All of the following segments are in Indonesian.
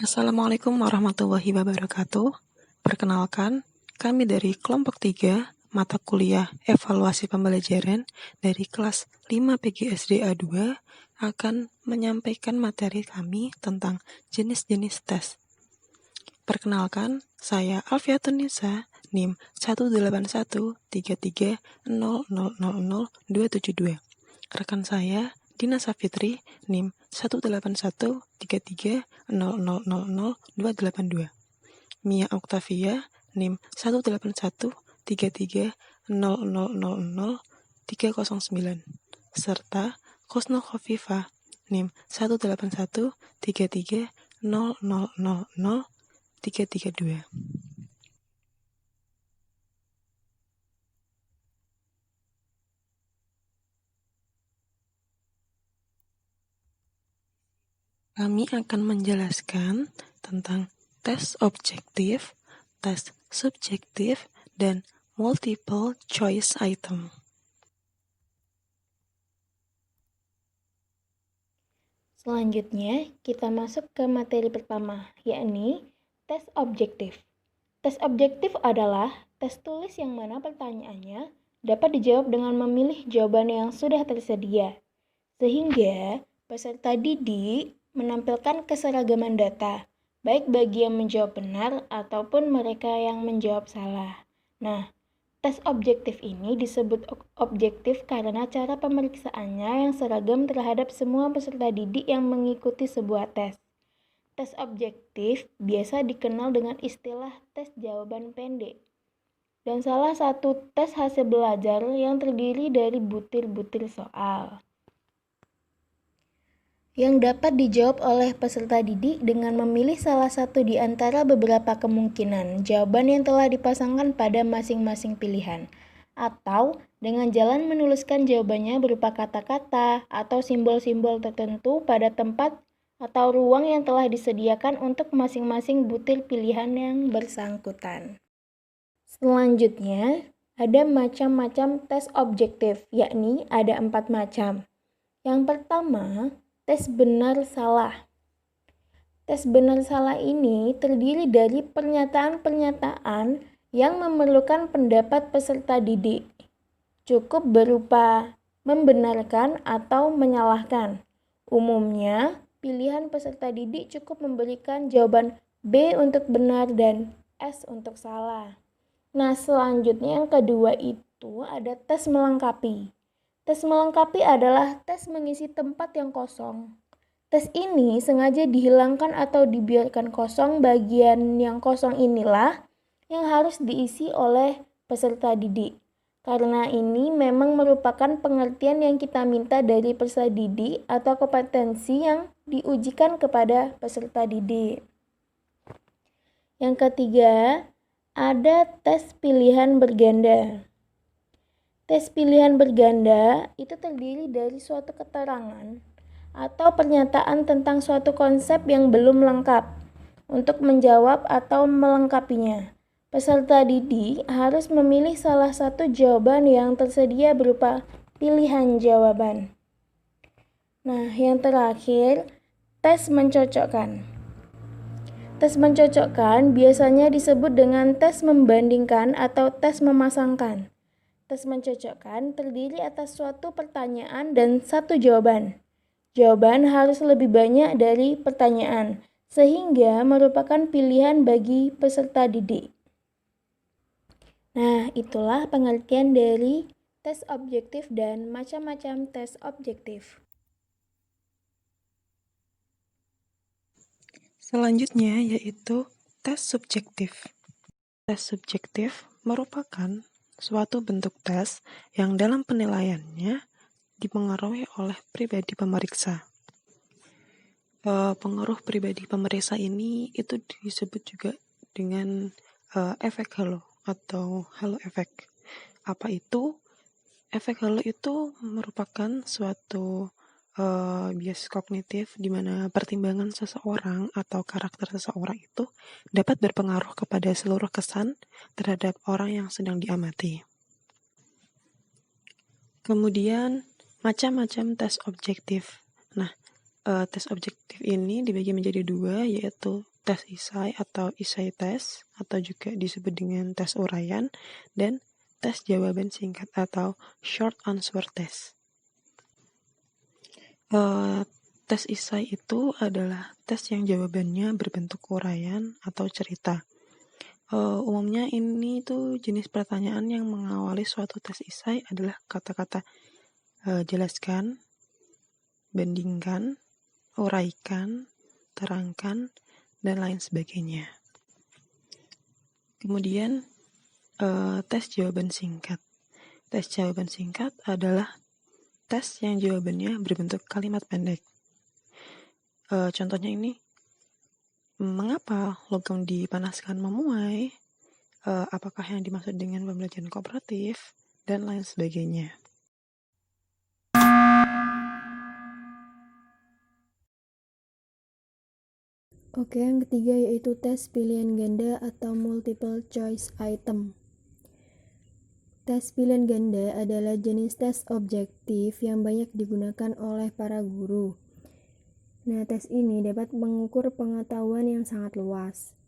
Assalamualaikum warahmatullahi wabarakatuh. Perkenalkan, kami dari kelompok 3 mata kuliah evaluasi pembelajaran dari kelas 5 PGSD A2 akan menyampaikan materi kami tentang jenis-jenis tes. Perkenalkan, saya Alfiatun Nisa, NIM 1813300000272. Rekan saya Dina Safitri, NIM 1813300000282. Mia Oktavia, NIM 1813300000309, serta Kusno Khofifa, NIM 1813300000332. Kami akan menjelaskan tentang tes objektif, tes subjektif, dan multiple choice item. Selanjutnya, kita masuk ke materi pertama, yakni tes objektif. Tes objektif adalah tes tulis yang mana pertanyaannya dapat dijawab dengan memilih jawaban yang sudah tersedia, sehingga peserta didik menampilkan keseragaman data, baik bagi yang menjawab benar ataupun mereka yang menjawab salah. Nah, tes objektif ini disebut objektif karena cara pemeriksaannya yang seragam terhadap semua peserta didik yang mengikuti sebuah tes. Tes objektif biasa dikenal dengan istilah tes jawaban pendek. Dan salah satu tes hasil belajar yang terdiri dari butir-butir soal yang dapat dijawab oleh peserta didik dengan memilih salah satu di antara beberapa kemungkinan jawaban yang telah dipasangkan pada masing-masing pilihan, atau dengan jalan menuliskan jawabannya berupa kata-kata atau simbol-simbol tertentu pada tempat atau ruang yang telah disediakan untuk masing-masing butir pilihan yang bersangkutan. Selanjutnya, ada macam-macam tes objektif, yakni ada 4 macam. Yang pertama, tes benar-salah. Tes benar-salah ini terdiri dari pernyataan-pernyataan yang memerlukan pendapat peserta didik. Cukup berupa membenarkan atau menyalahkan. Umumnya, pilihan peserta didik cukup memberikan jawaban B untuk benar dan S untuk salah. Nah, selanjutnya yang kedua itu ada tes melengkapi. Tes melengkapi adalah tes mengisi tempat yang kosong. Tes ini sengaja dihilangkan atau dibiarkan kosong. Bagian yang kosong inilah yang harus diisi oleh peserta didik. Karena ini memang merupakan pengertian yang kita minta dari peserta didik atau kompetensi yang diujikan kepada peserta didik. Yang ketiga, ada tes pilihan berganda. Tes pilihan berganda itu terdiri dari suatu keterangan atau pernyataan tentang suatu konsep yang belum lengkap. Untuk menjawab atau melengkapinya, peserta didik harus memilih salah satu jawaban yang tersedia berupa pilihan jawaban. Nah, yang terakhir, tes mencocokkan. Tes mencocokkan biasanya disebut dengan tes membandingkan atau tes memasangkan. Tes mencocokkan terdiri atas suatu pertanyaan dan satu jawaban. Jawaban harus lebih banyak dari pertanyaan, sehingga merupakan pilihan bagi peserta didik. Nah, itulah pengertian dari tes objektif dan macam-macam tes objektif. Selanjutnya yaitu tes subjektif. Tes subjektif merupakan suatu bentuk tes yang dalam penilaiannya dipengaruhi oleh pribadi pemeriksa. Pengaruh pribadi pemeriksa ini itu disebut juga dengan efek halo atau halo effect. Apa itu? Efek halo itu merupakan suatu bias kognitif di mana pertimbangan seseorang atau karakter seseorang itu dapat berpengaruh kepada seluruh kesan terhadap orang yang sedang diamati. Kemudian macam-macam tes objektif. Nah, tes objektif ini dibagi menjadi 2, yaitu tes esai atau esai test, atau juga disebut dengan tes uraian, dan tes jawaban singkat atau short answer test. Tes esai itu adalah tes yang jawabannya berbentuk uraian atau cerita. Umumnya ini tuh jenis pertanyaan yang mengawali suatu tes esai adalah kata-kata jelaskan, bandingkan, uraikan, terangkan, dan lain sebagainya. Kemudian tes jawaban singkat. Tes jawaban singkat adalah tes yang jawabannya berbentuk kalimat pendek. Contohnya ini, mengapa logam dipanaskan memuai? Apakah yang dimaksud dengan pembelajaran kooperatif? Dan lain sebagainya. Oke, yang ketiga yaitu tes pilihan ganda atau multiple choice item. Tes pilihan ganda adalah jenis tes objektif yang banyak digunakan oleh para guru. Nah, tes ini dapat mengukur pengetahuan yang sangat luas.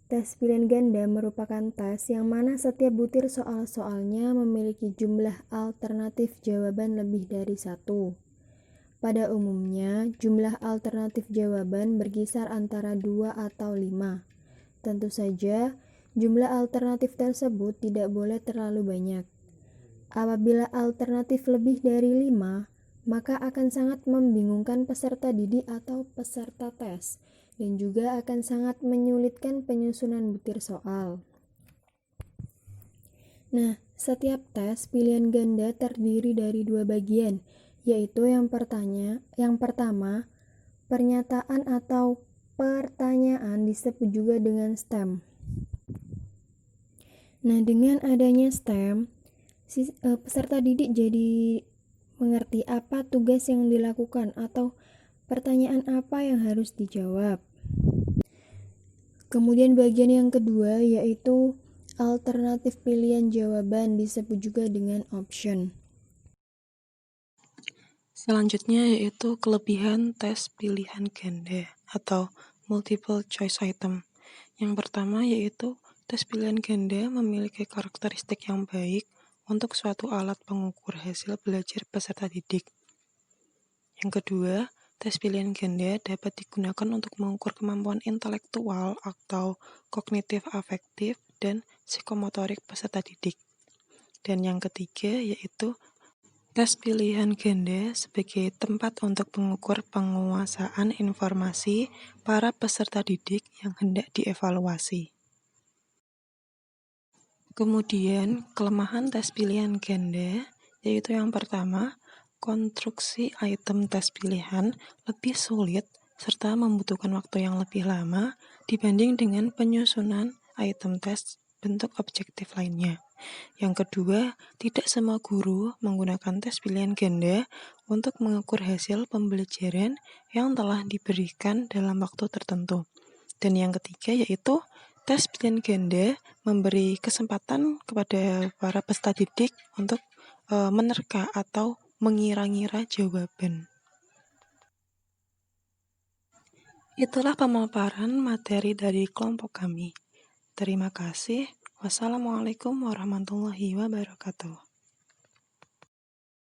Tes pilihan ganda merupakan tes yang mana setiap butir soal-soalnya memiliki jumlah alternatif jawaban lebih dari satu. Pada umumnya, jumlah alternatif jawaban berkisar antara 2 atau 5. Tentu saja, jumlah alternatif tersebut tidak boleh terlalu banyak. Apabila alternatif lebih dari 5, maka akan sangat membingungkan peserta didik atau peserta tes, dan juga akan sangat menyulitkan penyusunan butir soal. Nah, setiap tes pilihan ganda terdiri dari 2 bagian, yaitu yang pertama, pernyataan atau pertanyaan disebut juga dengan STEM. Nah, dengan adanya STEM, peserta didik jadi mengerti apa tugas yang dilakukan atau pertanyaan apa yang harus dijawab. Kemudian bagian yang kedua yaitu alternatif pilihan jawaban disebut juga dengan option. Selanjutnya yaitu kelebihan tes pilihan ganda atau multiple choice item. Yang pertama yaitu tes pilihan ganda memiliki karakteristik yang baik untuk suatu alat pengukur hasil belajar peserta didik. Yang kedua, tes pilihan ganda dapat digunakan untuk mengukur kemampuan intelektual atau kognitif afektif dan psikomotorik peserta didik. Dan yang ketiga yaitu tes pilihan ganda sebagai tempat untuk mengukur penguasaan informasi para peserta didik yang hendak dievaluasi. Kemudian, kelemahan tes pilihan ganda yaitu yang pertama, konstruksi item tes pilihan lebih sulit serta membutuhkan waktu yang lebih lama dibanding dengan penyusunan item tes bentuk objektif lainnya. Yang kedua, tidak semua guru menggunakan tes pilihan ganda untuk mengukur hasil pembelajaran yang telah diberikan dalam waktu tertentu. Dan yang ketiga yaitu tes pilihan ganda memberi kesempatan kepada para peserta didik untuk menerka atau mengira-ngira jawaban. Itulah pemaparan materi dari kelompok kami. Terima kasih. Wassalamualaikum warahmatullahi wabarakatuh.